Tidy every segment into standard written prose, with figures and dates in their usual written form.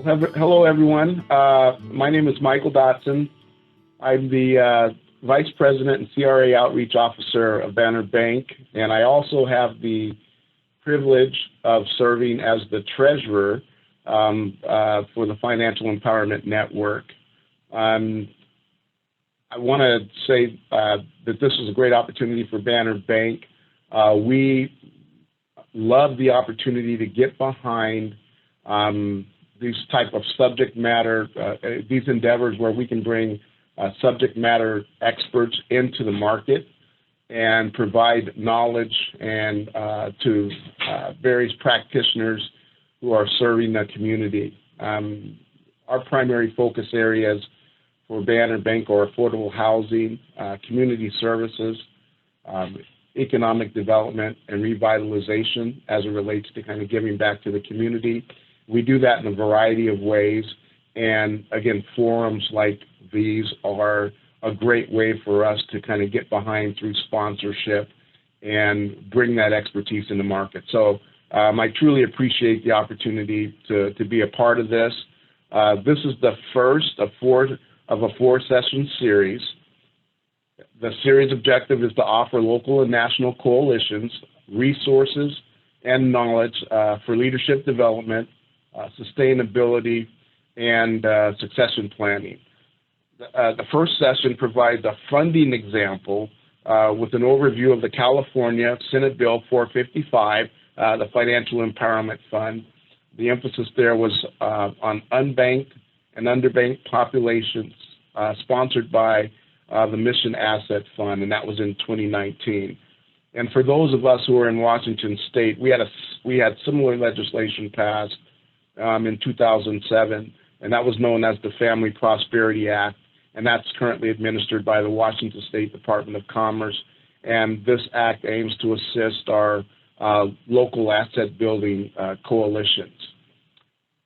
Hello, everyone. My name is Michael Dotson. I'm the Vice President and CRA Outreach Officer of Banner Bank, and I also have the privilege of serving as the Treasurer for the Financial Empowerment Network. I want to say that this is a great opportunity for Banner Bank. We love the opportunity to get behind these type of subject matter, these endeavors where we can bring subject matter experts into the market and provide knowledge and to various practitioners who are serving the community. Our primary focus areas for Banner Bank are affordable housing, community services, economic development, and revitalization as it relates to kind of giving back to the community. We do that in a variety of ways, and again, forums like these are a great way for us to kind of get behind through sponsorship and bring that expertise in the market. So I truly appreciate the opportunity to be a part of this. This is the first of a four-session series. The series objective is to offer local and national coalitions resources and knowledge for leadership development, sustainability, and succession planning. The first session provides a funding example with an overview of the California Senate Bill 455, the Financial Empowerment Fund. The emphasis there was on unbanked and underbanked populations sponsored by the Mission Asset Fund, and that was in 2019. And for those of us who are in Washington State, we had similar legislation passed in 2007, and that was known as the Family Prosperity Act, and that's currently administered by the Washington State Department of Commerce. And this act aims to assist our local asset building coalitions.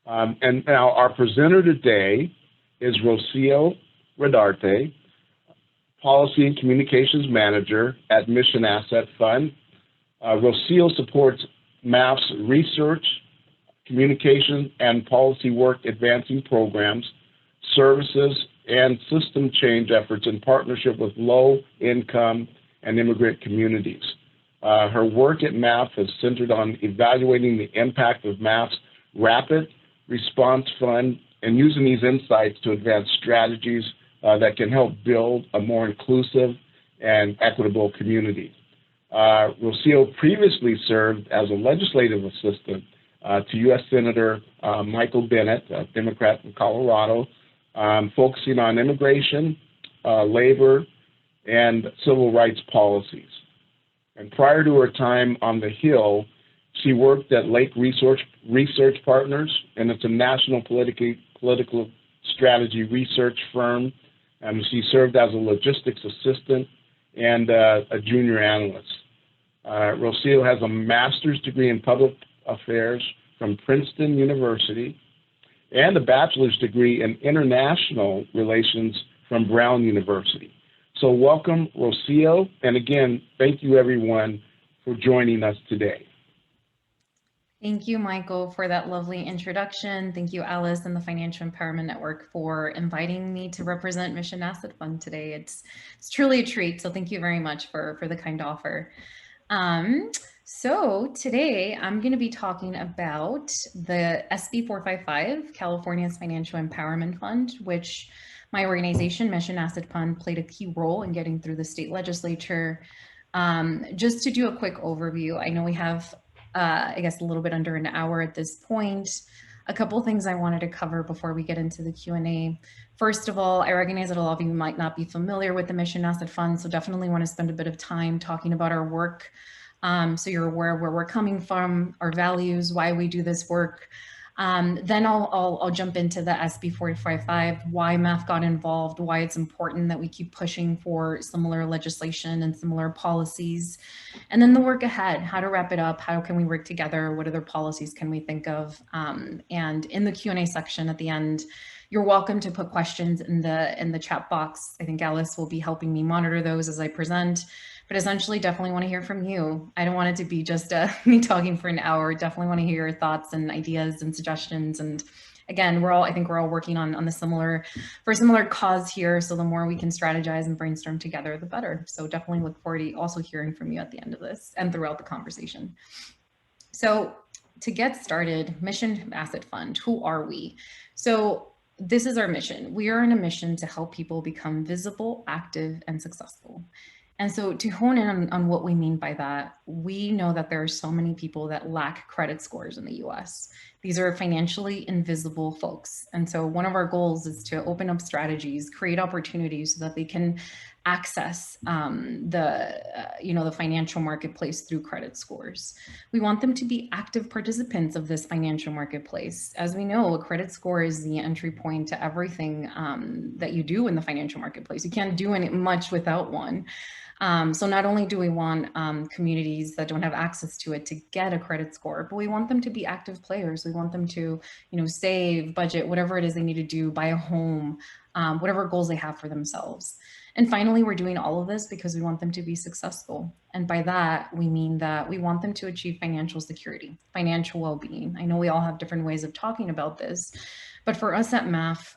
And now our presenter today is Rocio Rodarte, Policy and Communications Manager at Mission Asset Fund. Rocio supports MAF's research, communication, and policy work advancing programs, services, and system change efforts in partnership with low-income and immigrant communities. Her work at MAF is centered on evaluating the impact of MAF's Rapid Response Fund and using these insights to advance strategies that can help build a more inclusive and equitable community. Rocio previously served as a legislative assistant to U.S. Senator Michael Bennet, a Democrat from Colorado, focusing on immigration, labor, and civil rights policies. And prior to her time on the Hill, she worked at Lake Research Partners, and it's a national political strategy research firm. She served as a logistics assistant and a junior analyst. Rocio has a master's degree in public affairs from Princeton University and a bachelor's degree in international relations from Brown University. So welcome, Rocio, and again, thank you everyone for joining us today. Thank you, Michael, for that lovely introduction. Thank you, Alice and the Financial Empowerment Network for inviting me to represent Mission Asset Fund today. It's truly a treat, so thank you very much for the kind offer. So today I'm going to be talking about the SB 455, California's Financial Empowerment Fund, which my organization, Mission Asset Fund, played a key role in getting through the state legislature. Just to do a quick overview, I know we have, I guess, a little bit under an hour at this point. A couple of things I wanted to cover before we get into the Q&A. First of all, I recognize that a lot of you might not be familiar with the Mission Asset Fund, so definitely want to spend a bit of time talking about our work. So you're aware of where we're coming from, our values, why we do this work. Then I'll jump into the SB 455, why MAF got involved, why it's important that we keep pushing for similar legislation and similar policies. And then the work ahead, how to wrap it up, how can we work together, what other policies can we think of? And in the Q&A section at the end, you're welcome to put questions in the chat box. I think Alice will be helping me monitor those as I present. But essentially, definitely want to hear from you. I don't want it to be just me talking for an hour. Definitely want to hear your thoughts and ideas and suggestions and again, I think we're all working on the for a similar cause here. So the more we can strategize and brainstorm together, the better. So definitely look forward to also hearing from you at the end of this and throughout the conversation. So to get started, Mission Asset Fund, who are we? So this is our mission. We are on a mission to help people become visible, active, and successful. And so to hone in on what we mean by that, we know that there are so many people that lack credit scores in the US. These are financially invisible folks. And so one of our goals is to open up strategies, create opportunities so that they can access the financial marketplace through credit scores. We want them to be active participants of this financial marketplace. As we know, a credit score is the entry point to everything that you do in the financial marketplace. You can't do much without one. So not only do we want communities that don't have access to it to get a credit score, but we want them to be active players. We want them to, save, budget, whatever it is they need to do, buy a home, whatever goals they have for themselves. And finally, we're doing all of this because we want them to be successful. And by that, we mean that we want them to achieve financial security, financial well-being. I know we all have different ways of talking about this, but for us at MAF,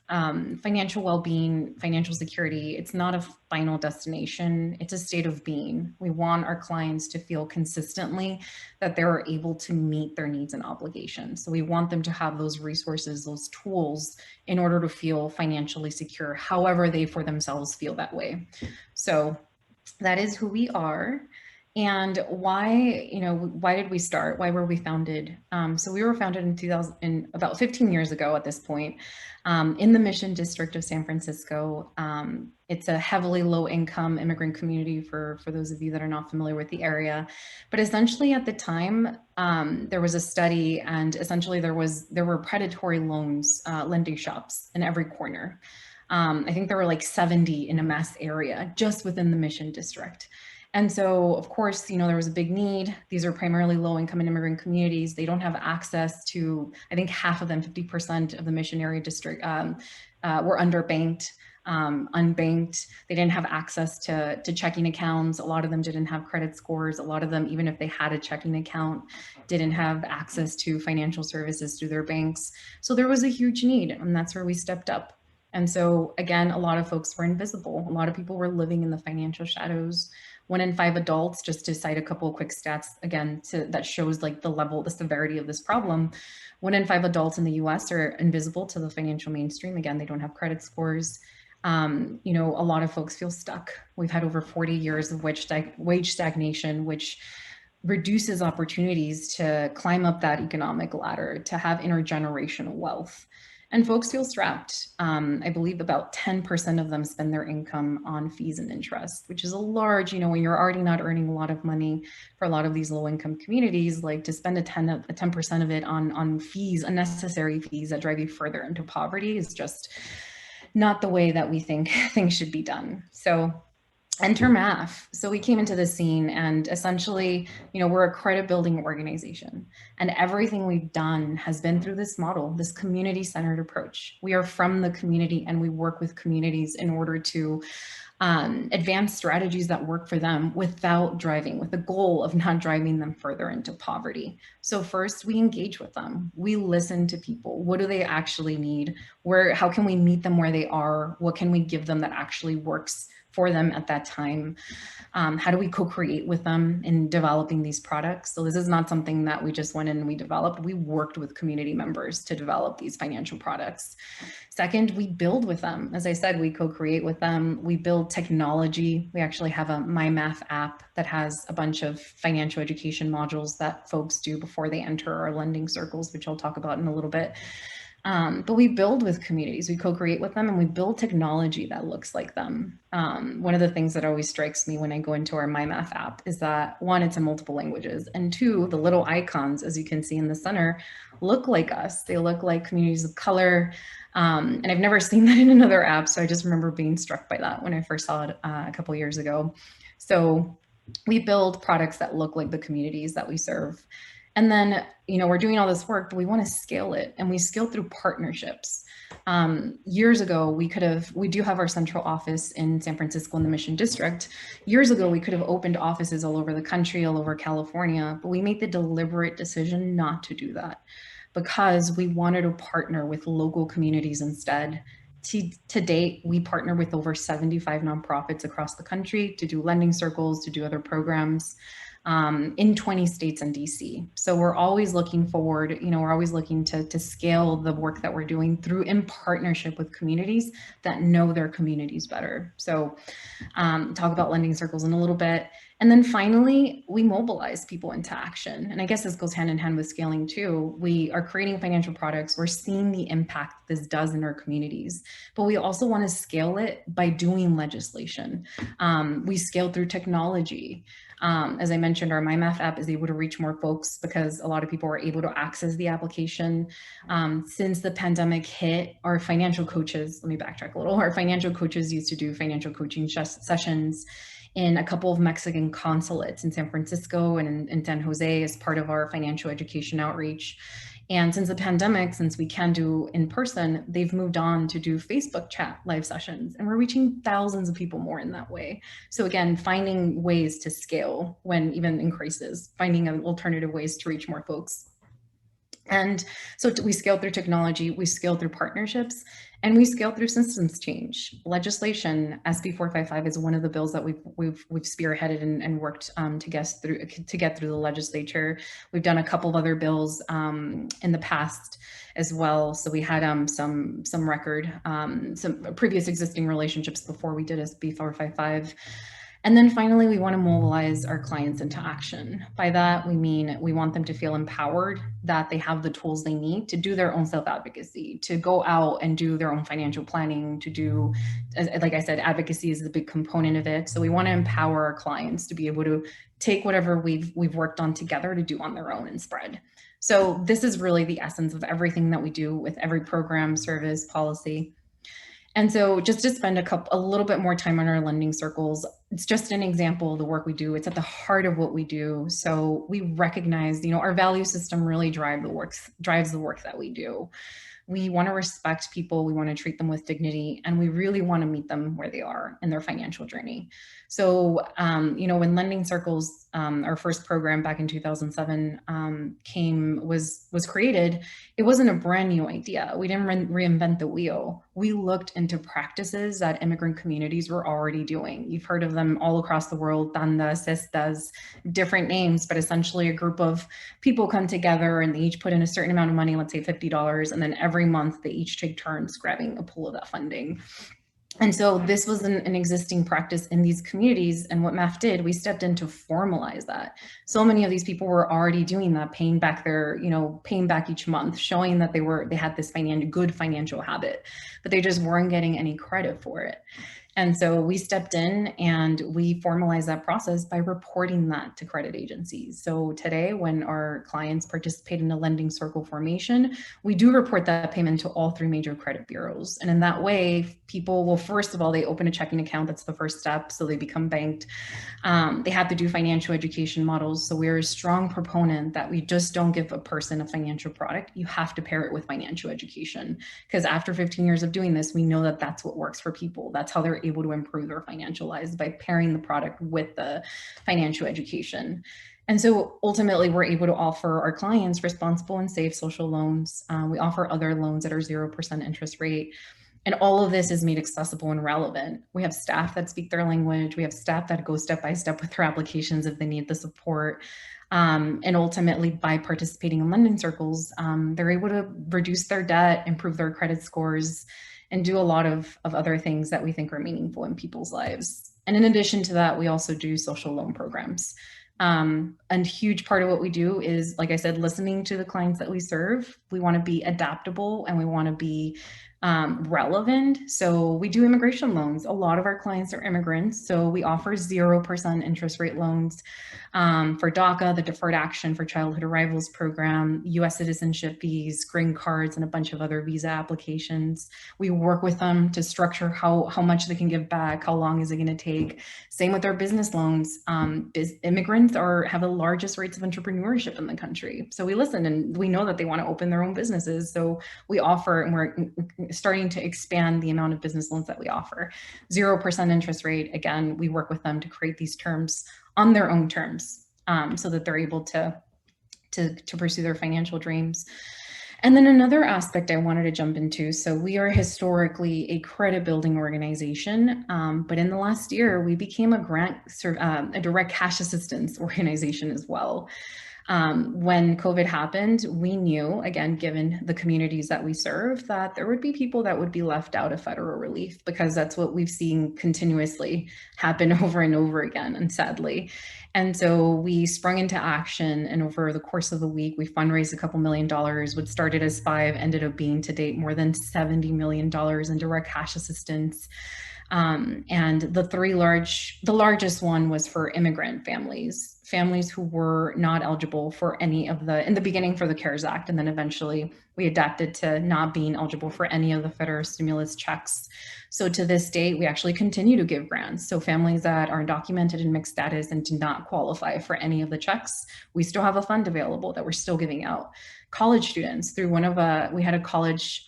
financial well-being, financial security, it's not a final destination, it's a state of being. We want our clients to feel consistently that they're able to meet their needs and obligations. So we want them to have those resources, those tools in order to feel financially secure, however they for themselves feel that way. So that is who we are. And why did we start? Why were we founded? So we were founded in about 15 years ago at this point, in the Mission District of San Francisco. It's a heavily low-income immigrant community for those of you that are not familiar with the area. But essentially at the time, there was a study, and essentially there were predatory loans, lending shops in every corner. I think there were like 70 in a mass area just within the Mission District. And so, of course, there was a big need. These are primarily low-income and immigrant communities. They don't have access to, I think half of them, 50% of the Mission Area District were underbanked, unbanked. They didn't have access to checking accounts. A lot of them didn't have credit scores. A lot of them, even if they had a checking account, didn't have access to financial services through their banks. So there was a huge need, and that's where we stepped up. And so, again, a lot of folks were invisible. A lot of people were living in the financial shadows. 1 in 5 adults, just to cite a couple of quick stats again, that shows like the severity of this problem. 1 in 5 adults in the US are invisible to the financial mainstream. Again, they don't have credit scores. A lot of folks feel stuck. We've had over 40 years of wage stagnation, which reduces opportunities to climb up that economic ladder, to have intergenerational wealth. And folks feel strapped. I believe about 10% of them spend their income on fees and interest, which is a large, when you're already not earning a lot of money for a lot of these low income communities, like to spend a 10% of it on fees, unnecessary fees that drive you further into poverty is just not the way that we think things should be done. So enter MAF. So we came into the scene, and essentially, we're a credit building organization, and everything we've done has been through this model, this community-centered approach. We are from the community, and we work with communities in order to advance strategies that work for them with the goal of not driving them further into poverty. So first, we engage with them. We listen to people. What do they actually need? How can we meet them where they are? What can we give them that actually works for them at that time? How do we co-create with them in developing these products? So this is not something that we just went in and we developed. We worked with community members to develop these financial products. Second, we build with them. As I said, we co-create with them. We build technology. We actually have a MyMath app that has a bunch of financial education modules that folks do before they enter our lending circles, which I'll talk about in a little bit. But we build with communities, we co-create with them, and we build technology that looks like them. One of the things that always strikes me when I go into our MyMath app is that 1, it's in multiple languages, and 2, the little icons, as you can see in the center, look like us. They look like communities of color. And I've never seen that in another app, so I just remember being struck by that when I first saw it a couple years ago. So we build products that look like the communities that we serve. And then, we're doing all this work, but we want to scale it, and we scale through partnerships. Years ago, we do have our central office in San Francisco in the Mission District. Years ago, we could have opened offices all over the country, all over California, but we made the deliberate decision not to do that. because we wanted to partner with local communities instead. To date, we partner with over 75 nonprofits across the country to do lending circles, to do other programs in 20 states and DC. So we're always looking forward, we're always looking to scale the work that we're doing through in partnership with communities that know their communities better. So talk about lending circles in a little bit. And then finally, we mobilize people into action. And I guess this goes hand in hand with scaling too. We are creating financial products. We're seeing the impact this does in our communities, but we also want to scale it by doing legislation. We scale through technology. As I mentioned, our MyMath app is able to reach more folks because a lot of people are able to access the application. Since the pandemic hit, our financial coaches, let me backtrack a little, our financial coaches used to do financial coaching sessions in a couple of Mexican consulates in San Francisco and in San Jose as part of our financial education outreach. And since the pandemic, since we can do in person, they've moved on to do Facebook chat live sessions, and we're reaching thousands of people more in that way. So again, finding ways to scale when even increases, finding alternative ways to reach more folks. And so we scale through technology, we scale through partnerships, and we scale through systems change. Legislation, SB 455 is one of the bills that we've spearheaded and worked to get through the legislature. We've done a couple of other bills in the past as well. So we had some previous existing relationships before we did SB 455. And then finally, we want to mobilize our clients into action. By that, we mean we want them to feel empowered, that they have the tools they need to do their own self-advocacy, to go out and do their own financial planning, to do, like I said, advocacy is a big component of it. So we want to empower our clients to be able to take whatever we've worked on together to do on their own and spread. So this is really the essence of everything that we do with every program, service, policy. And so just to spend a little bit more time on our lending circles, it's just an example of the work we do. It's at the heart of what we do. So we recognize, our value system really drives the work that we do. We want to respect people, we want to treat them with dignity, and we really want to meet them where they are in their financial journey. So, when Lending Circles, our first program back in 2007 was created, it wasn't a brand new idea. We didn't reinvent the wheel. We looked into practices that immigrant communities were already doing. You've heard of them all across the world, tandas, cestas, different names, but essentially a group of people come together and they each put in a certain amount of money, let's say $50, and then every month they each take turns grabbing a pool of that funding. And so this was an existing practice in these communities. And what MAF did, we stepped in to formalize that. So many of these people were already doing that, paying back each month, showing that they had this good financial habit, but they just weren't getting any credit for it. And so we stepped in and we formalized that process by reporting that to credit agencies. So today, when our clients participate in a lending circle formation, we do report that payment to all 3 major credit bureaus. And in that way, people will, first of all, they open a checking account. That's the first step. So they become banked. They have to do financial education models. So we're a strong proponent that we just don't give a person a financial product. You have to pair it with financial education, because after 15 years of doing this, we know that that's what works for people. That's how they're able to improve their financial lives, by pairing the product with the financial education. And so ultimately, we're able to offer our clients responsible and safe social loans. We offer other loans that are 0% interest rate. And all of this is made accessible and relevant. We have staff that speak their language. We have staff that go step by step with their applications if they need the support. And ultimately, by participating in lending circles, they're able to reduce their debt, improve their credit scores, and do a lot of other things that we think are meaningful in people's lives. And in addition to that, we also do social loan programs. A huge part of what we do is, like I said, listening to the clients that we serve. We want to be adaptable and we want to be relevant. So we do immigration loans. A lot of our clients are immigrants. So we offer 0% interest rate loans for DACA, the Deferred Action for Childhood Arrivals program, US citizenship fees, green cards, and a bunch of other visa applications. We work with them to structure how much they can give back, how long is it going to take. Same with our business loans. Immigrants have the largest rates of entrepreneurship in the country. So we listen, and we know that they want to open their own businesses. So we offer, and we're starting to expand the amount of business loans that we offer. 0% interest rate. Again, we work with them to create these terms on their own terms, so that they're able to pursue their financial dreams. And then another aspect I wanted to jump into. So we are historically a credit building organization, but in the last year, we became a direct cash assistance organization as well. When COVID happened, we knew, again, given the communities that we serve, that there would be people that would be left out of federal relief, because that's what we've seen continuously happen over and over again, and sadly. And so we sprung into action, and over the course of the week, we fundraised a couple $1 million. What started as 5 ended up being to date more than $70 million in direct cash assistance. And the largest one was for immigrant families who were not eligible for any of in the beginning for the CARES Act. And then eventually we adapted to not being eligible for any of the federal stimulus checks. So to this date, we actually continue to give grants. So families that are undocumented and mixed status and do not qualify for any of the checks, we still have a fund available that we're still giving out. College students, through we had a college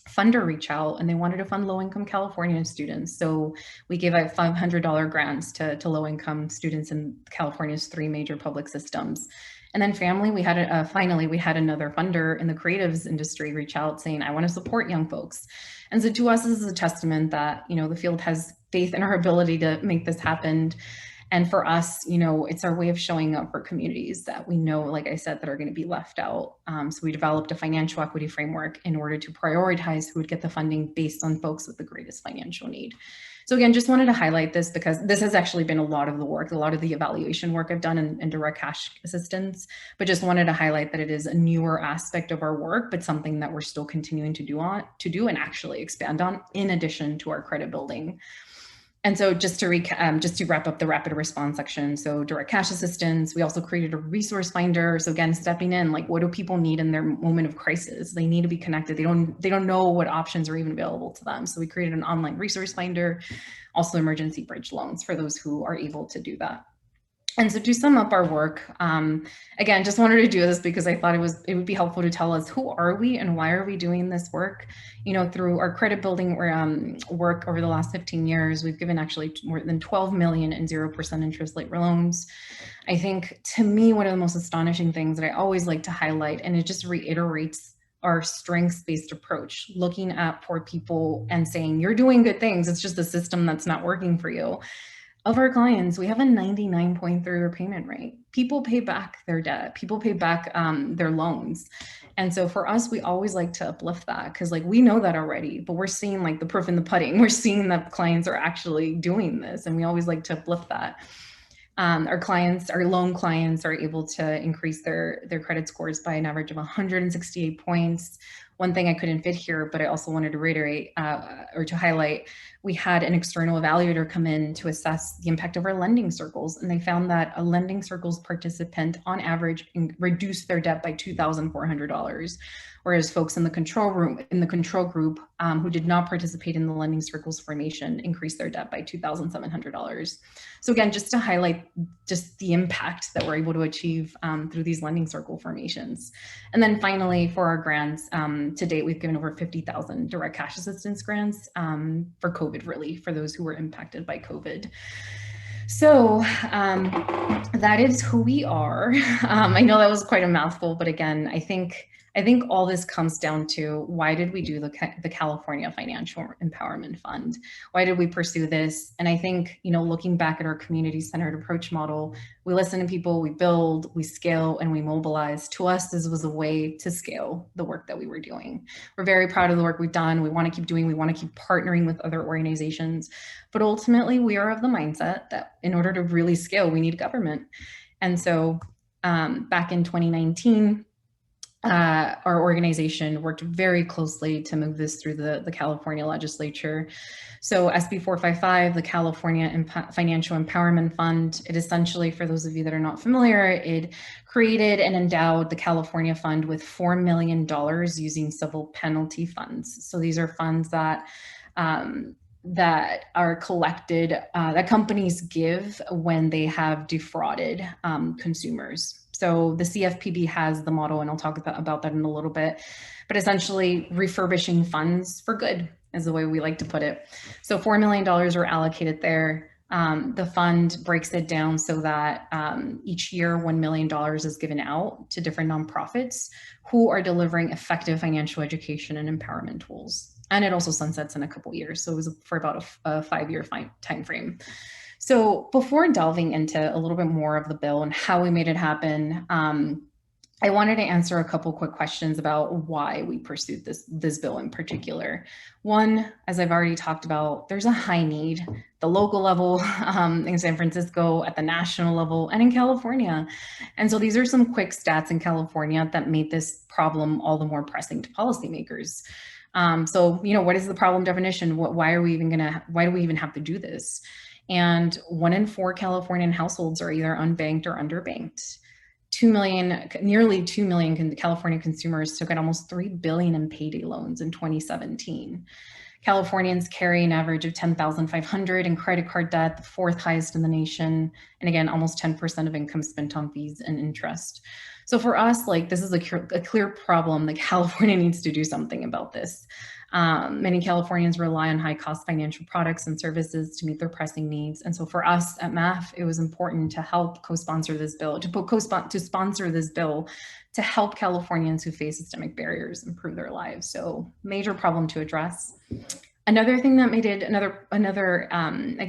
funder reach out, and they wanted to fund low-income Californian students. So we gave out $500 grants to low-income students in California's 3 major public systems. And then finally, we had another funder in the creatives industry reach out saying, I want to support young folks. And so to us, this is a testament that, the field has faith in our ability to make this happen. And for us, it's our way of showing up for communities that we know, like I said, that are going to be left out. So we developed a financial equity framework in order to prioritize who would get the funding based on folks with the greatest financial need. So again, just wanted to highlight this because this has actually been a lot of the work, a lot of the evaluation work I've done in direct cash assistance, but just wanted to highlight that it is a newer aspect of our work, but something that we're still continuing to do and actually expand on, in addition to our credit building. And so just to wrap up the rapid response section, so direct cash assistance, we also created a resource finder. So again, stepping in, like, what do people need in their moment of crisis? They need to be connected. They don't know what options are even available to them. So we created an online resource finder, also emergency bridge loans for those who are able to do that. And so to sum up our work, again, just wanted to do this because I thought it would be helpful to tell us who are we and why are we doing this work. Through our credit building work over the last 15 years, we've given actually more than 12 million in 0% interest rate loans. I think, to me, one of the most astonishing things that I always like to highlight, and it just reiterates our strengths-based approach, looking at poor people and saying, you're doing good things, it's just the system that's not working for you. Of our clients, we have a 99.3 repayment rate. People pay back their debt. People pay back their loans. And so for us, we always like to uplift that because, like, we know that already, but we're seeing, like, the proof in the pudding. We're seeing that clients are actually doing this, and we always like to uplift that. Our loan clients are able to increase their credit scores by an average of 168 points. One thing I couldn't fit here, but I also wanted to reiterate or to highlight, we had an external evaluator come in to assess the impact of our lending circles, and they found that a lending circles participant on average reduced their debt by $2,400, whereas folks in the control group who did not participate in the lending circles formation increased their debt by $2,700. So again, just to highlight just the impact that we're able to achieve through these lending circle formations. And then finally, for our grants, to date, we've given over 50,000 direct cash assistance grants for COVID relief for those who were impacted by COVID. So that is who we are. I know that was quite a mouthful, but again, I think all this comes down to, why did we do the California Financial Empowerment Fund? Why did we pursue this? And I think, looking back at our community-centered approach model, we listen to people, we build, we scale, and we mobilize. To us, this was a way to scale the work that we were doing. We're very proud of the work we've done. We want to keep doing, we want to keep partnering with other organizations. But ultimately, we are of the mindset that in order to really scale, we need government. And so back in 2019, our organization worked very closely to move this through the California legislature. So SB 455, the California Financial Empowerment Fund, it essentially, for those of you that are not familiar, it created and endowed the California Fund with $4 million using civil penalty funds. So these are funds that are collected, that companies give when they have defrauded consumers. So the CFPB has the model, and I'll talk about that in a little bit, but essentially refurbishing funds for good is the way we like to put it. So $4 million were allocated there. The fund breaks it down so that each year $1 million is given out to different nonprofits who are delivering effective financial education and empowerment tools. And it also sunsets in a couple years. So it was for about a 5-year time frame. So before delving into a little bit more of the bill and how we made it happen, I wanted to answer a couple quick questions about why we pursued this bill in particular. One, as I've already talked about, there's a high need, the local level in San Francisco, at the national level, and in California. And so these are some quick stats in California that made this problem all the more pressing to policymakers. So, what is the problem definition? Why do we even have to do this? And 1 in 4 Californian households are either unbanked or underbanked. Nearly 2 million California consumers took out almost $3 billion in payday loans in 2017. Californians carry an average of $10,500 in credit card debt, the 4th highest in the nation. And again, almost 10% of income spent on fees and interest. So for us, this is a clear problem. California needs to do something about this. Many Californians rely on high-cost financial products and services to meet their pressing needs. And so for us at MAF, it was important to help co-sponsor this bill, to sponsor this bill to help Californians who face systemic barriers improve their lives. So major problem to address. Another thing that made it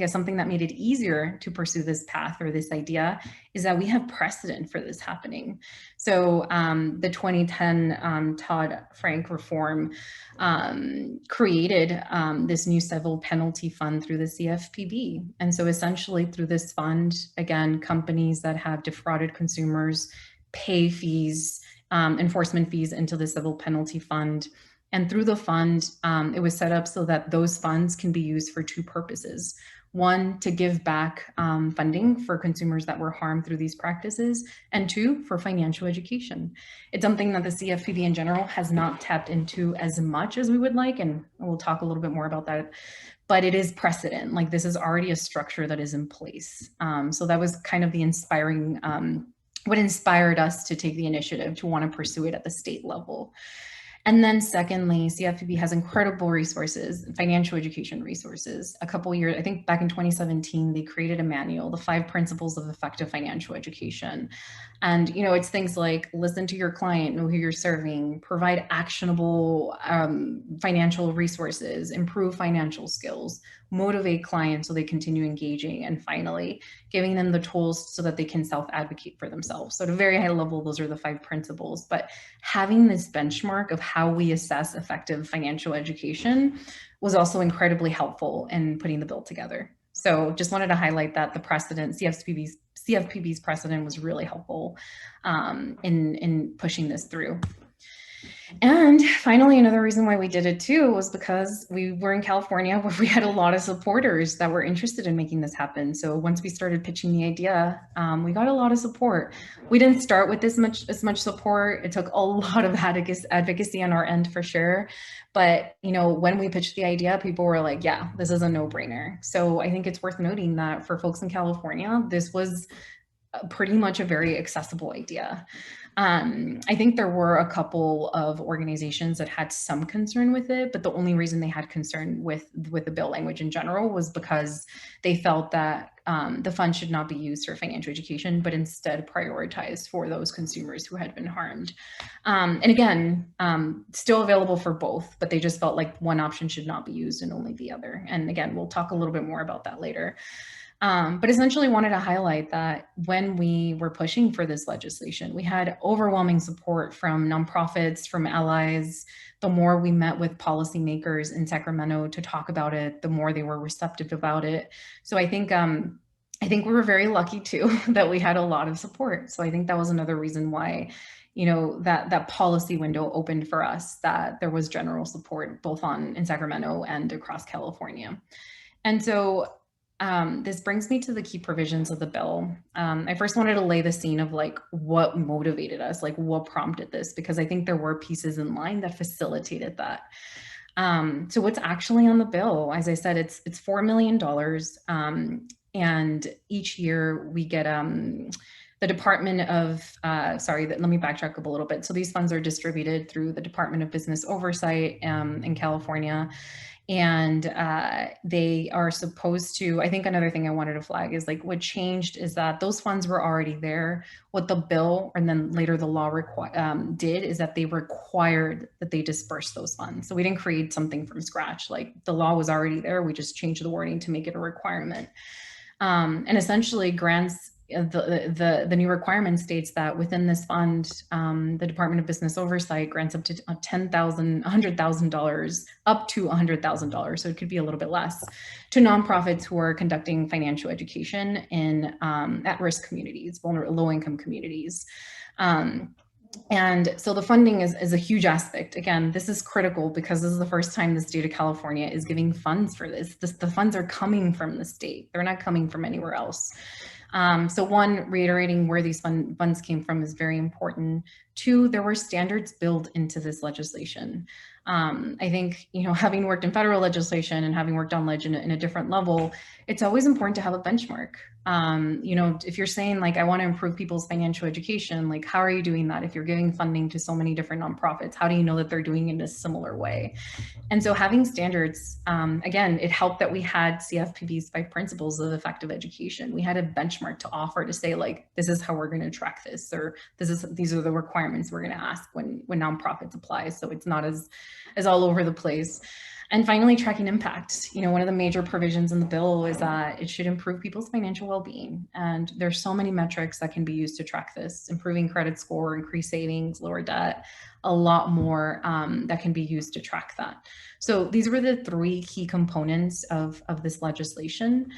something that made it easier to pursue this path or this idea is that we have precedent for this happening. So the 2010 Dodd-Frank reform created this new civil penalty fund through the CFPB. And so essentially through this fund, again, companies that have defrauded consumers pay fees, enforcement fees into the civil penalty fund. And through the fund, it was set up so that those funds can be used for 2 purposes. 1, to give back funding for consumers that were harmed through these practices, and 2, for financial education. It's something that the CFPB in general has not tapped into as much as we would like, and we'll talk a little bit more about that. But it is precedent. This is already a structure that is in place. So that was kind of the what inspired us to take the initiative to want to pursue it at the state level. And then secondly, CFPB has incredible resources, financial education resources. A couple years, I think back in 2017, they created a manual, the 5 principles of effective financial education. And, it's things like listen to your client, know who you're serving, provide actionable financial resources, improve financial skills, motivate clients so they continue engaging, and finally, giving them the tools so that they can self-advocate for themselves. So at a very high level, those are the 5 principles. But having this benchmark of how we assess effective financial education was also incredibly helpful in putting the bill together. So just wanted to highlight that the precedent, CFPB's precedent, was really helpful in pushing this through. And finally, another reason why we did it too was because we were in California where we had a lot of supporters that were interested in making this happen. So once we started pitching the idea, we got a lot of support. We didn't start with as much support. It took a lot of advocacy on our end for sure. But, when we pitched the idea, people were like, yeah, this is a no-brainer. So I think it's worth noting that for folks in California, this was pretty much a very accessible idea. I think there were a couple of organizations that had some concern with it, but the only reason they had concern with the bill language in general was because they felt that the fund should not be used for financial education, but instead prioritized for those consumers who had been harmed. And again, still available for both, but they just felt like one option should not be used and only the other. And again, we'll talk a little bit more about that later. But essentially wanted to highlight that when we were pushing for this legislation, we had overwhelming support from nonprofits, from allies. The more we met with policymakers in Sacramento to talk about it, the more they were receptive about it. So I think we were very lucky too that we had a lot of support. So I think that was another reason why, that policy window opened for us, that there was general support both in Sacramento and across California. And so this brings me to the key provisions of the bill. I first wanted to lay the scene of what motivated us, what prompted this, because I think there were pieces in line that facilitated that. So what's actually on the bill? As I said, it's $4 million. And each year we get the Department of, let me backtrack up a little bit. So these funds are distributed through the Department of Business Oversight in California. And they are supposed to, I think another thing I wanted to flag is like what changed is that those funds were already there. What the bill and then later the law did is that they required that they disperse those funds. So we didn't create something from scratch. Like the law was already there. We just changed the wording to make it a requirement. And essentially grants the new requirement states that within this fund, the Department of Business Oversight grants up to $100,000, up to $100,000, so it could be a little bit less, to nonprofits who are conducting financial education in at-risk communities, low-income communities. And so the funding is a huge aspect. Again, this is critical because this is the first time the state of California is giving funds for this. The funds are coming from the state. They're not coming from anywhere else. So one, reiterating where these funds came from is very important. Two, there were standards built into this legislation. I think, having worked in federal legislation and having worked on in a different level, it's always important to have a benchmark. If you're saying like, I want to improve people's financial education, like how are you doing that? If you're giving funding to so many different nonprofits, how do you know that they're doing it in a similar way? And so having standards, again, it helped that we had CFPB's 5 principles of effective education. We had a benchmark to offer to say like, this is how we're going to track this, or these are the requirements we're going to ask when nonprofits apply. So it's not as all over the place. And finally, tracking impact. One of the major provisions in the bill is that it should improve people's financial well-being. And there's so many metrics that can be used to track this: improving credit score, increased savings, lower debt, a lot more that can be used to track that. So these were the 3 key components of this legislation.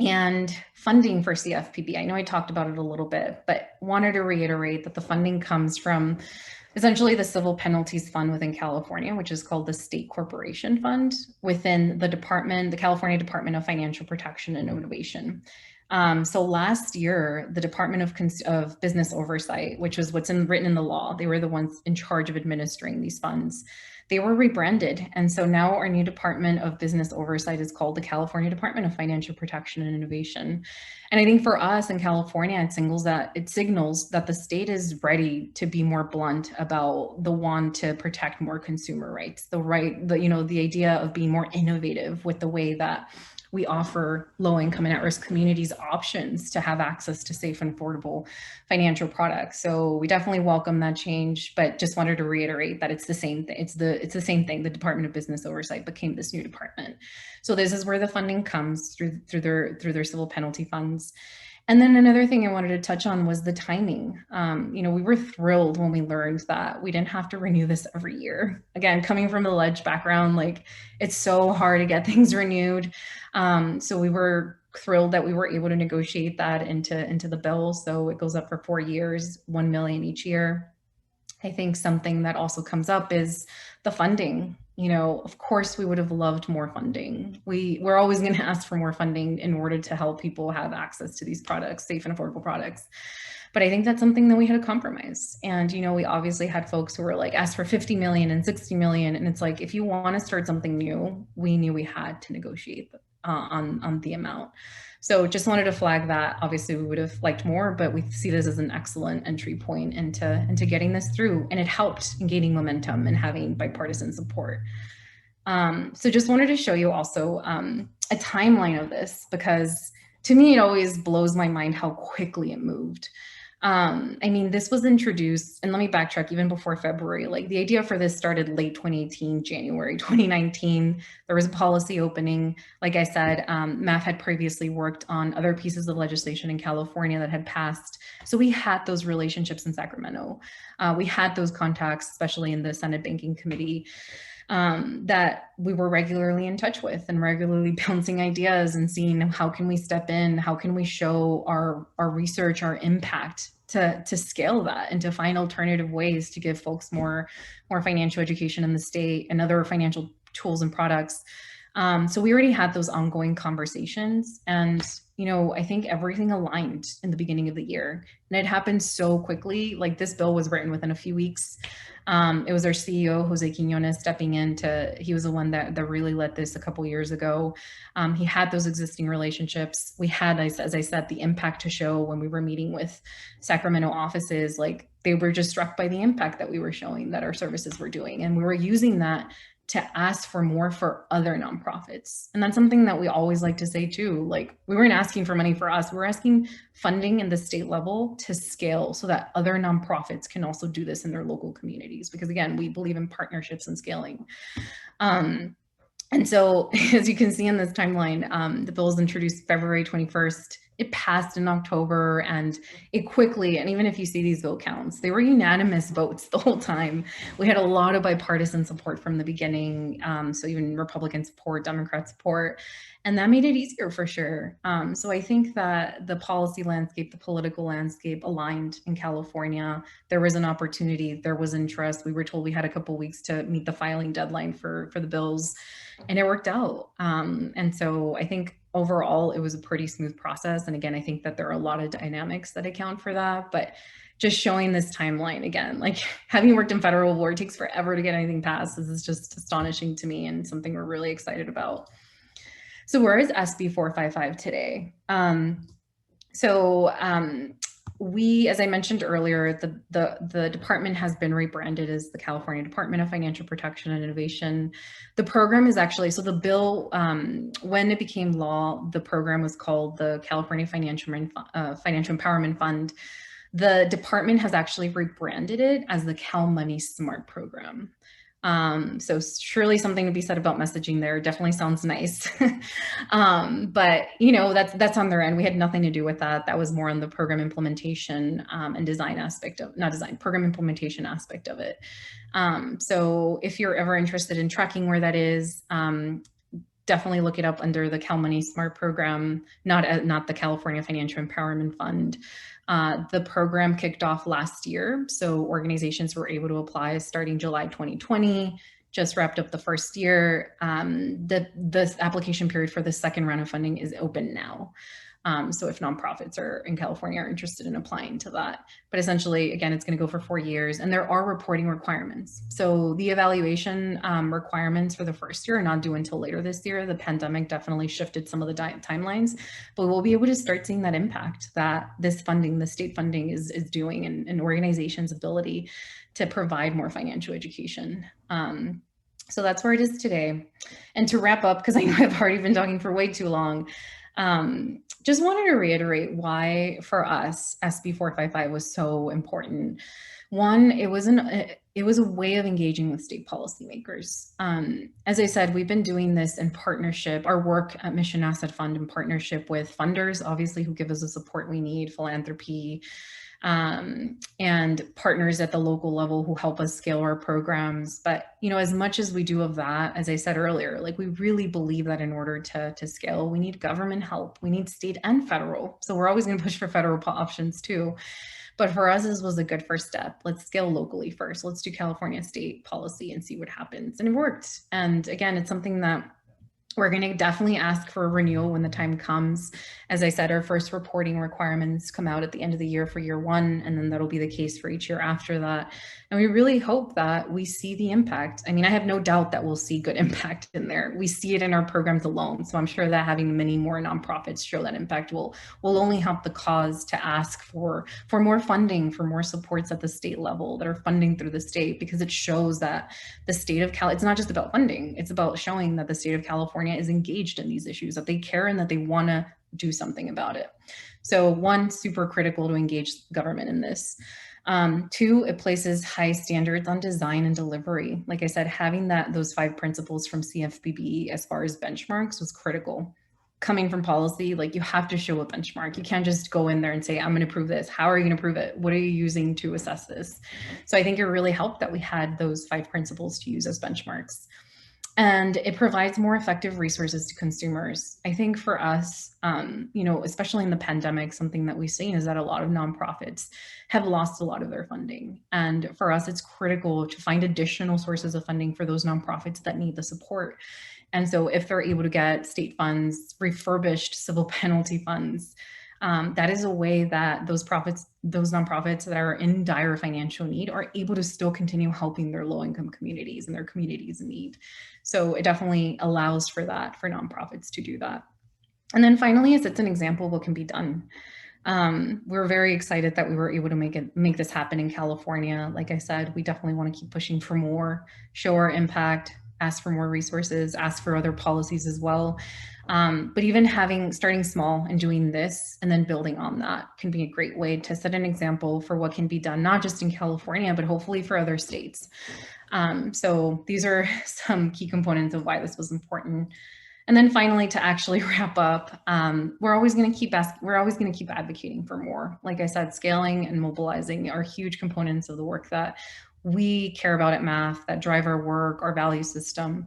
And funding for CFPB. I know I talked about it a little bit, but wanted to reiterate that the funding comes from essentially the Civil Penalties Fund within California, which is called the State Corporation Fund within the California Department of Financial Protection and Innovation. So last year, the Department of Business Oversight, which was what's written in the law, they were the ones in charge of administering these funds. They were rebranded. And so now our new Department of Business Oversight is called the California Department of Financial Protection and Innovation. And I think for us in California, it signals that the state is ready to be more blunt about the want to protect more consumer rights, the idea of being more innovative with the way that we offer low-income and at-risk communities options to have access to safe and affordable financial products. So we definitely welcome that change, but just wanted to reiterate that it's the same thing. It's the same thing. The Department of Business Oversight became this new department. So this is where the funding comes through their civil penalty funds. And then another thing I wanted to touch on was the timing. We were thrilled when we learned that we didn't have to renew this every year. Again, coming from the ledge background, like it's so hard to get things renewed. So we were thrilled that we were able to negotiate that into the bill. So it goes up for 4 years, $1 million each year. I think something that also comes up is the funding. Of course, we would have loved more funding. We're always going to ask for more funding in order to help people have access to these products, safe and affordable products. But I think that's something that we had to compromise. And, we obviously had folks who were like, asked for 50 million and 60 million. And it's like, if you want to start something new, we knew we had to negotiate on the amount. So just wanted to flag that. Obviously, we would have liked more, but we see this as an excellent entry point into getting this through. And it helped in gaining momentum and having bipartisan support. So just wanted to show you also a timeline of this, because to me, it always blows my mind how quickly it moved. This was introduced, and let me backtrack even before February. Like the idea for this started late 2018, January 2019. There was a policy opening. Like I said, MAF had previously worked on other pieces of legislation in California that had passed. So we had those relationships in Sacramento. We had those contacts, especially in the Senate Banking Committee, that we were regularly in touch with and regularly bouncing ideas and seeing how can we step in, how can we show our research, our impact to scale that and to find alternative ways to give folks more financial education in the state and other financial tools and products. So we already had those ongoing conversations, and I think everything aligned in the beginning of the year, and it happened so quickly. Like this bill was written within a few weeks. It was our CEO, Jose Quinones, stepping in he was the one that really led this a couple years ago. He had those existing relationships. We had, as I said, the impact to show when we were meeting with Sacramento offices. Like they were just struck by the impact that we were showing that our services were doing. And we were using that to ask for more for other nonprofits. And that's something that we always like to say too. Like, we weren't asking for money for us, we're asking funding in the state level to scale so that other nonprofits can also do this in their local communities. Because again, we believe in partnerships and scaling. And so, as you can see in this timeline, the bill was introduced February 21st. It passed in October, and it quickly, and even if you see these vote counts, they were unanimous votes the whole time. We had a lot of bipartisan support from the beginning. So even Republican support, Democrat support, and that made it easier for sure. So I think that the policy landscape, the political landscape aligned in California. There was an opportunity, there was interest. We were told we had a couple weeks to meet the filing deadline for the bills, and it worked out. And so I think overall it was a pretty smooth process. And again, I think that there are a lot of dynamics that account for that, but just showing this timeline again, like having worked in federal law, it takes forever to get anything passed. This is just astonishing to me and something we're really excited about. So where is SB 455 today? We, as I mentioned earlier, the department has been rebranded as the California Department of Financial Protection and Innovation. The program is actually, so the bill, when it became law, the program was called the California Financial Empowerment Fund. The department has actually rebranded it as the Cal Money Smart Program. So surely something to be said about messaging there. Definitely sounds nice. But you know, that's on their end. We had nothing to do with that. That was more on the program implementation and design aspect of, not design, program implementation aspect of it. So if you're ever interested in tracking where that is, definitely look it up under the Cal Money Smart Program, not the California Financial Empowerment Fund. The program kicked off last year, so organizations were able to apply starting July 2020, just wrapped up the first year. The application period for the second round of funding is open now. So if nonprofits in California are interested in applying to that, but essentially, again, it's going to go for 4 years, and there are reporting requirements. So the evaluation requirements for the first year are not due until later this year. The pandemic definitely shifted some of the timelines, but we'll be able to start seeing that impact that this funding, the state funding, is doing, and organizations' ability to provide more financial education. So that's where it is today. And to wrap up, because I know I've already been talking for way too long, just wanted to reiterate why for us SB 455 was so important. One, it was a way of engaging with state policymakers. As I said, we've been doing this in partnership, our work at Mission Asset Fund in partnership with funders, obviously, who give us the support we need, philanthropy, and partners at the local level who help us scale our programs. But, you know, as much as we do of that, as I said earlier, like, we really believe that in order to scale, we need government help. We need state and federal. So we're always going to push for federal options too. But for us, this was a good first step. Let's scale locally first. Let's do California state policy and see what happens. And it worked. And again, it's something that we're going to definitely ask for a renewal when the time comes. As I said, our first reporting requirements come out at the end of the year for year one, and then that'll be the case for each year after that. And we really hope that we see the impact. I mean, I have no doubt that we'll see good impact in there. We see it in our programs alone. So I'm sure that having many more nonprofits show that impact will only help the cause to ask for more funding, for more supports at the state level that are funding through the state, because it shows that the state of Cal, it's not just about funding, it's about showing that the state of California is engaged in these issues, that they care and that they want to do something about it. So one, super critical to engage government in this. Two, it places high standards on design and delivery. Like I said, having those 5 principles from CFPB as far as benchmarks was critical. Coming from policy, like, you have to show a benchmark. You can't just go in there and say, I'm going to prove this. How are you going to prove it? What are you using to assess this? So I think it really helped that we had those 5 principles to use as benchmarks. And it provides more effective resources to consumers. I think for us, you know, especially in the pandemic, something that we've seen is that a lot of nonprofits have lost a lot of their funding. And for us, it's critical to find additional sources of funding for those nonprofits that need the support. And so if they're able to get state funds, refurbished civil penalty funds, that is a way that those nonprofits that are in dire financial need are able to still continue helping their low-income communities and their communities in need. So it definitely allows for that, for nonprofits to do that. And then finally, it's an example of what can be done. We're very excited that we were able to make this happen in California. Like I said, we definitely want to keep pushing for more, show our impact, ask for more resources, ask for other policies as well. But even starting small and doing this and then building on that can be a great way to set an example for what can be done, not just in California, but hopefully for other states. So these are some key components of why this was important. And then finally, to actually wrap up, we're always going to keep advocating for more. Like I said, scaling and mobilizing are huge components of the work that we care about at MAF, that drive our work, our value system.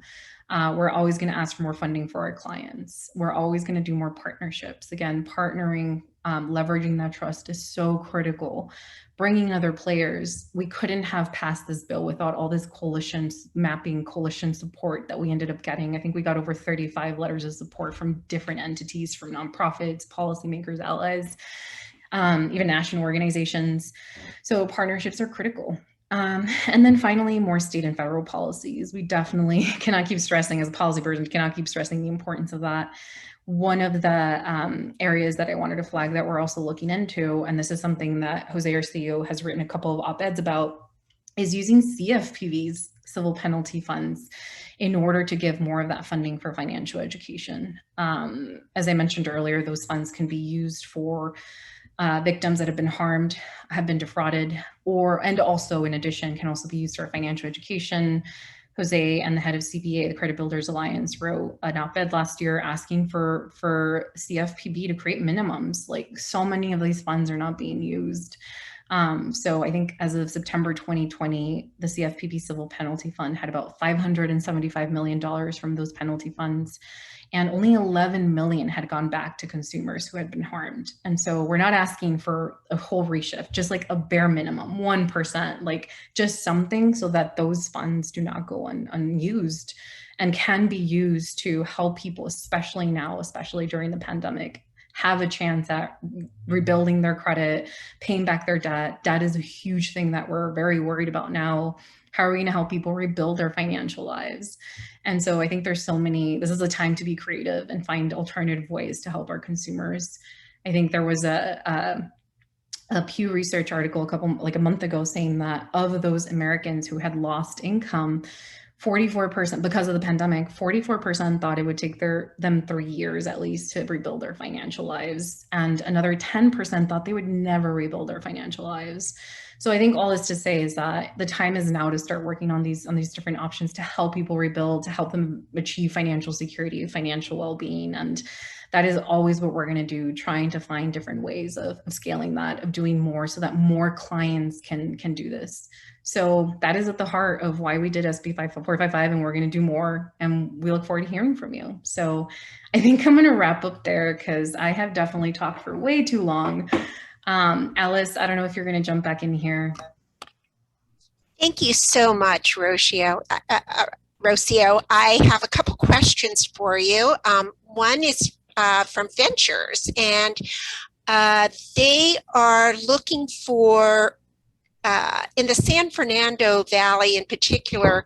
We're always going to ask for more funding for our clients. We're always going to do more partnerships. Again, partnering, leveraging that trust is so critical. Bringing other players. We couldn't have passed this bill without all this coalition support that we ended up getting. I think we got over 35 letters of support from different entities, from nonprofits, policymakers, allies, even national organizations. So partnerships are critical. And then finally, more state and federal policies. We definitely cannot keep stressing, as a policy person, cannot keep stressing the importance of that. One of the areas that I wanted to flag that we're also looking into, and this is something that Jose, our CEO, has written a couple of op-eds about, is using CFPB's civil penalty funds in order to give more of that funding for financial education. As I mentioned earlier, those funds can be used for victims that have been harmed, have been defrauded, and also in addition can also be used for financial education. Jose and the head of CBA, the Credit Builders Alliance, wrote an op-ed last year asking for CFPB to create minimums. Like, so many of these funds are not being used. So I think as of September 2020, the CFPB Civil Penalty Fund had about $575 million from those penalty funds, and only 11 million had gone back to consumers who had been harmed. And so we're not asking for a whole reshift, just like a bare minimum, 1%, like just something so that those funds do not go unused and can be used to help people, especially now, especially during the pandemic, have a chance at rebuilding their credit, paying back their debt. That is a huge thing that we're very worried about now. How are we going to help people rebuild their financial lives? And so I think there's this is a time to be creative and find alternative ways to help our consumers. I think there was a Pew Research article a month ago saying that of those Americans who had lost income, 44%, because of the pandemic, 44% thought it would take them 3 years at least to rebuild their financial lives. And another 10% thought they would never rebuild their financial lives. So I think all this to say is that the time is now to start working on these different options to help people rebuild, to help them achieve financial security, financial well-being. And that is always what we're going to do, trying to find different ways of scaling that, of doing more so that more clients can do this. So that is at the heart of why we did SB 455, and we're going to do more, and we look forward to hearing from you. So I think I'm going to wrap up there because I have definitely talked for way too long. Alice, I don't know if you're going to jump back in here. Thank you so much, Rocio. Rocio, I have a couple questions for you. One is from Ventures, and they are looking for, in the San Fernando Valley in particular,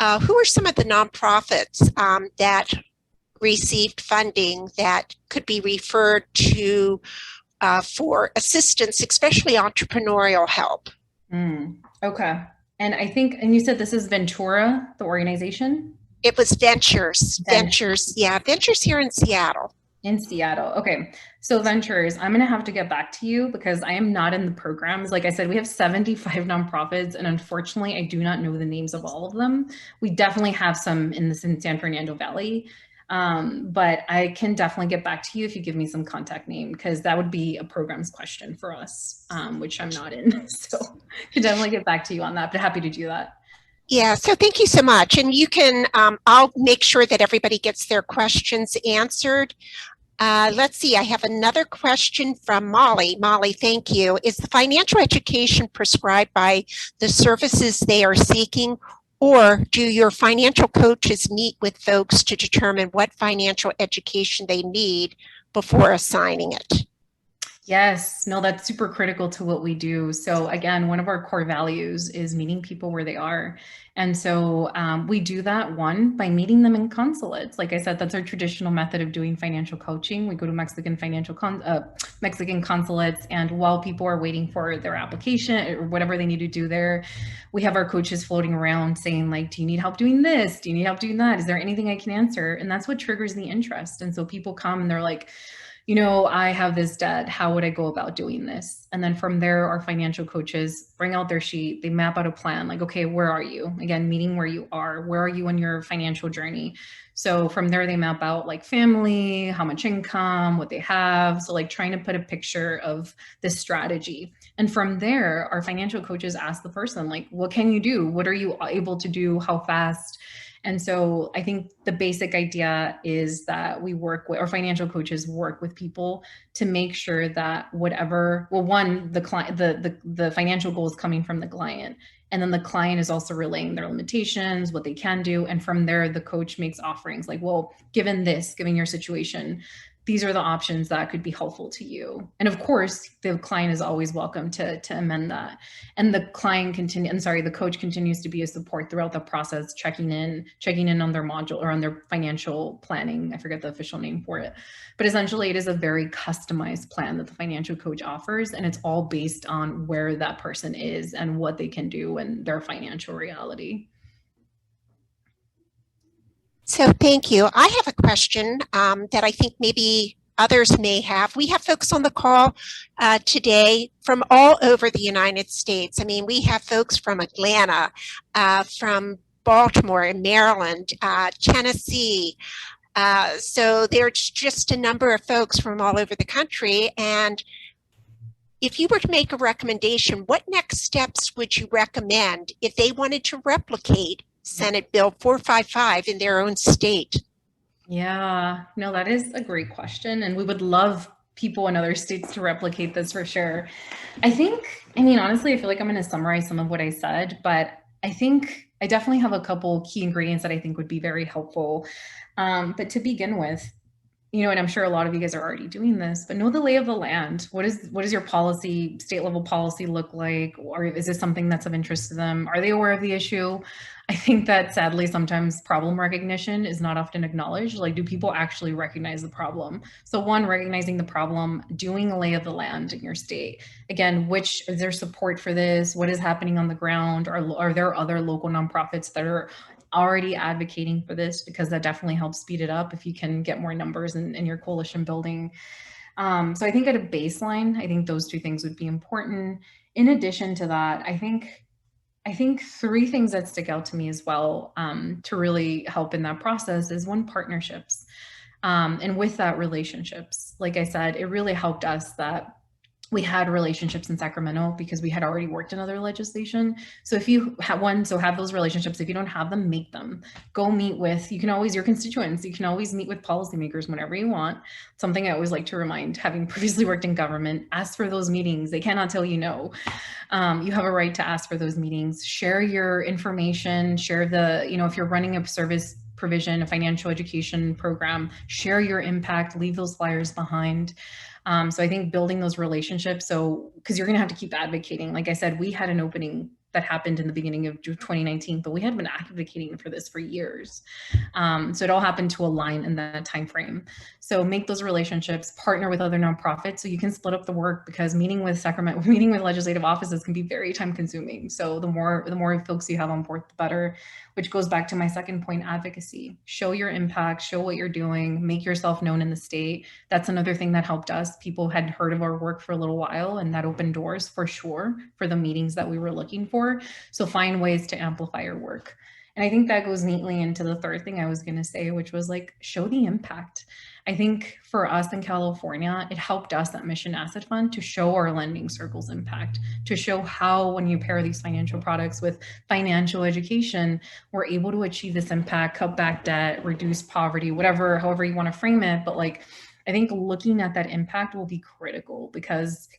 who are some of the nonprofits that received funding that could be referred to for assistance, especially entrepreneurial help? Okay. And you said this is Ventura, the organization? It was Ventures. Ventures, yeah, Ventures here in Seattle. In Seattle. Okay. So Ventures, I'm going to have to get back to you because I am not in the programs. Like I said, we have 75 nonprofits, and unfortunately, I do not know the names of all of them. We definitely have some in San Fernando Valley. But I can definitely get back to you if you give me some contact name, because that would be a programs question for us, which I'm not in. So I can definitely get back to you on that, but happy to do that. Yeah, so thank you so much. And you can, I'll make sure that everybody gets their questions answered. Let's see, I have another question from Molly. Molly, thank you. Is the financial education prescribed by the services they are seeking, or do your financial coaches meet with folks to determine what financial education they need before assigning it? Yes, no, that's super critical to what we do. So again, one of our core values is meeting people where they are. And so we do that one by meeting them in consulates. Like I said, that's our traditional method of doing financial coaching. We go to Mexican consulates, and while people are waiting for their application or whatever they need to do there, we have our coaches floating around saying like, do you need help doing this? Do you need help doing that? Is there anything I can answer? And that's what triggers the interest. And so people come and they're like, I have this debt. How would I go about doing this? And then from there, our financial coaches bring out their sheet. They map out a plan like, okay, where are you? Again, meeting where you are. Where are you in your financial journey? So from there, they map out like family, how much income, what they have. So like trying to put a picture of this strategy. And from there, our financial coaches ask the person, like, what can you do? What are you able to do? How fast? And so I think the basic idea is that we work with, our financial coaches work with people to make sure that whatever, well, one, the client, the financial goal is coming from the client. And then the client is also relaying their limitations, what they can do. And from there, the coach makes offerings like, well, given this, given your situation, these are the options that could be helpful to you. And of course, the client is always welcome to amend that. And the the coach continues to be a support throughout the process, checking in on their module or on their financial planning. I forget the official name for it, but essentially it is a very customized plan that the financial coach offers. And it's all based on where that person is and what they can do and their financial reality. So thank you. I have a question that I think maybe others may have. We have folks on the call today from all over the United States. I mean, we have folks from Atlanta, from Baltimore and Maryland, Tennessee. So there's just a number of folks from all over the country. And if you were to make a recommendation, what next steps would you recommend if they wanted to replicate Senate Bill 455 in their own state? Yeah, no, that is a great question. And we would love people in other states to replicate this for sure. Honestly, I feel like I'm going to summarize some of what I said, but I think I definitely have a couple key ingredients that I think would be very helpful. But to begin with, and I'm sure a lot of you guys are already doing this, but know the lay of the land. What is your policy, state level policy look like? Or is this something that's of interest to them? Are they aware of the issue? I think that sadly, sometimes problem recognition is not often acknowledged. Like, do people actually recognize the problem? So one, recognizing the problem, doing a lay of the land in your state. Again, is there support for this? What is happening on the ground? Are there other local nonprofits that are already advocating for this? Because that definitely helps speed it up if you can get more numbers in your coalition building. So I think at a baseline, I think those two things would be important. In addition to that, I think three things that stick out to me as well to really help in that process is one, partnerships. And with that, relationships. Like I said, it really helped us that we had relationships in Sacramento because we had already worked in other legislation. So if you have have those relationships. If you don't have them, make them. Go meet with, you can always, your constituents, you can always meet with policymakers whenever you want. Something I always like to remind, having previously worked in government, ask for those meetings. They cannot tell you no. You have a right to ask for those meetings. Share your information, share if you're running a service provision, a financial education program, share your impact, leave those flyers behind. So I think building those relationships, because you're going to have to keep advocating. Like I said, we had an opening that happened in the beginning of 2019, but we had been advocating for this for years. So it all happened to align in that time frame. So make those relationships, partner with other nonprofits so you can split up the work, because meeting with legislative offices can be very time consuming. So the more folks you have on board, the better, which goes back to my second point, advocacy. Show your impact, show what you're doing, make yourself known in the state. That's another thing that helped us. People had heard of our work for a little while, and that opened doors for sure for the meetings that we were looking for. So find ways to amplify your work. And I think that goes neatly into the third thing I was going to say, which was like, show the impact. I think for us in California, it helped us at Mission Asset Fund to show our lending circles impact, to show how when you pair these financial products with financial education, we're able to achieve this impact, cut back debt, reduce poverty, however you want to frame it. But like, I think looking at that impact will be critical, because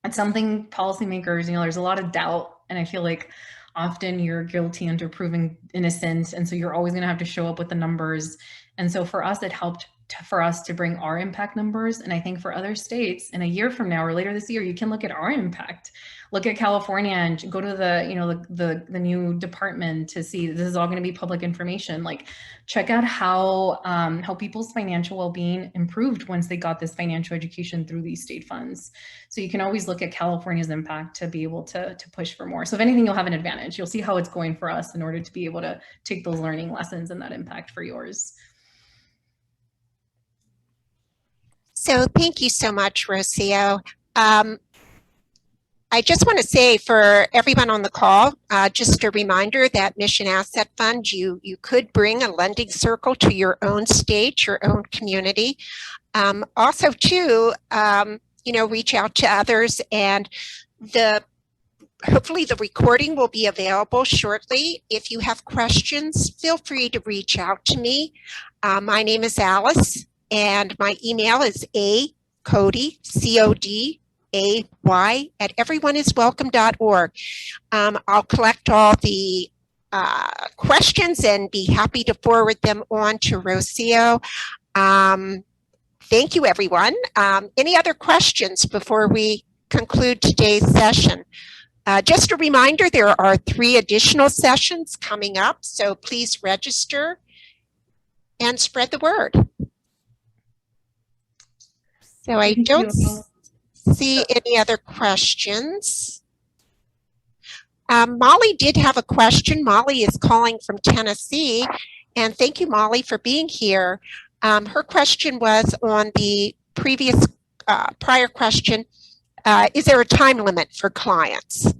it's something policymakers, there's a lot of doubt. And I feel like often you're guilty until proven innocent. And so you're always going to have to show up with the numbers. And so for us, it helped for us to bring our impact numbers. And I think for other states in a year from now or later this year, you can look at our impact. Look at California and go to the new department to see this is all going to be public information. Like, check out how people's financial well-being improved once they got this financial education through these state funds. So you can always look at California's impact to be able to push for more. So if anything, you'll have an advantage. You'll see how it's going for us in order to be able to take those learning lessons and that impact for yours. So thank you so much, Rocio. I just want to say for everyone on the call, just a reminder that Mission Asset Fund, you could bring a lending circle to your own state, your own community. Also, too, reach out to others, and hopefully the recording will be available shortly. If you have questions, feel free to reach out to me. My name is Alice, and my email is acody, CODAY, at everyoneiswelcome.org. I'll collect all the questions and be happy to forward them on to Rocio. Thank you, everyone. Any other questions before we conclude today's session? Just a reminder, there are 3 additional sessions coming up, so please register and spread the word. So I don't see any other questions. Molly did have a question. Molly is calling from Tennessee, and thank you, Molly, for being here. Her question was on the prior question. Is there a time limit for clients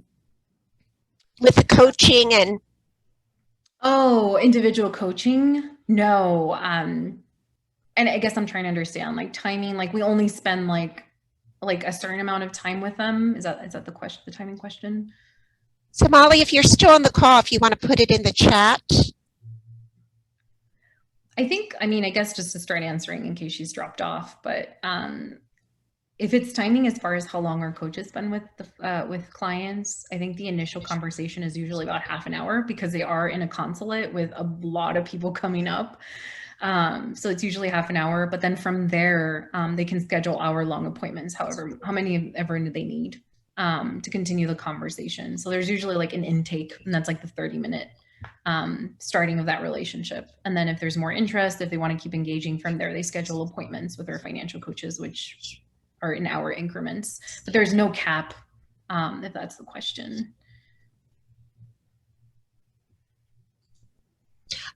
with the coaching and? Oh, individual coaching? No. And I guess I'm trying to understand, like, timing, like we only spend like a certain amount of time with them. Is that the question, the timing question? So Molly, if you're still on the call, if you want to put it in the chat. I guess just to start answering in case she's dropped off, but if it's timing as far as how long our coaches spend with clients, I think the initial conversation is usually about half an hour because they are in a consulate with a lot of people coming up. So it's usually half an hour, but then from there, they can schedule hour-long appointments, how many ever they need to continue the conversation. So there's usually like an intake, and that's like the 30-minute starting of that relationship. And then if there's more interest, if they want to keep engaging from there, they schedule appointments with their financial coaches, which are in hour increments. But there's no cap, if that's the question.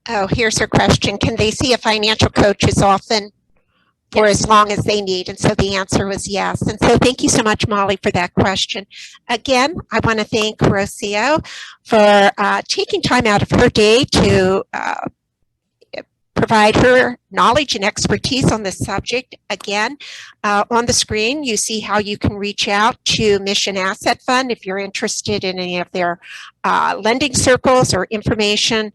Oh, here's her question. Can they see a financial coach as often or as long as they need? And so the answer was yes. And so thank you so much, Molly, for that question. Again, I want to thank Rocio for taking time out of her day to provide her knowledge and expertise on this subject. Again, on the screen, you see how you can reach out to Mission Asset Fund if you're interested in any of their lending circles or information.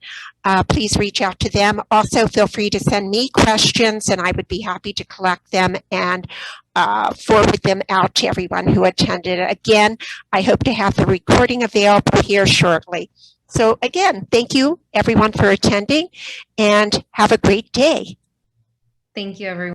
Please reach out to them. Also, feel free to send me questions, and I would be happy to collect them and forward them out to everyone who attended. Again, I hope to have the recording available here shortly. So again, thank you everyone for attending, and have a great day. Thank you, everyone.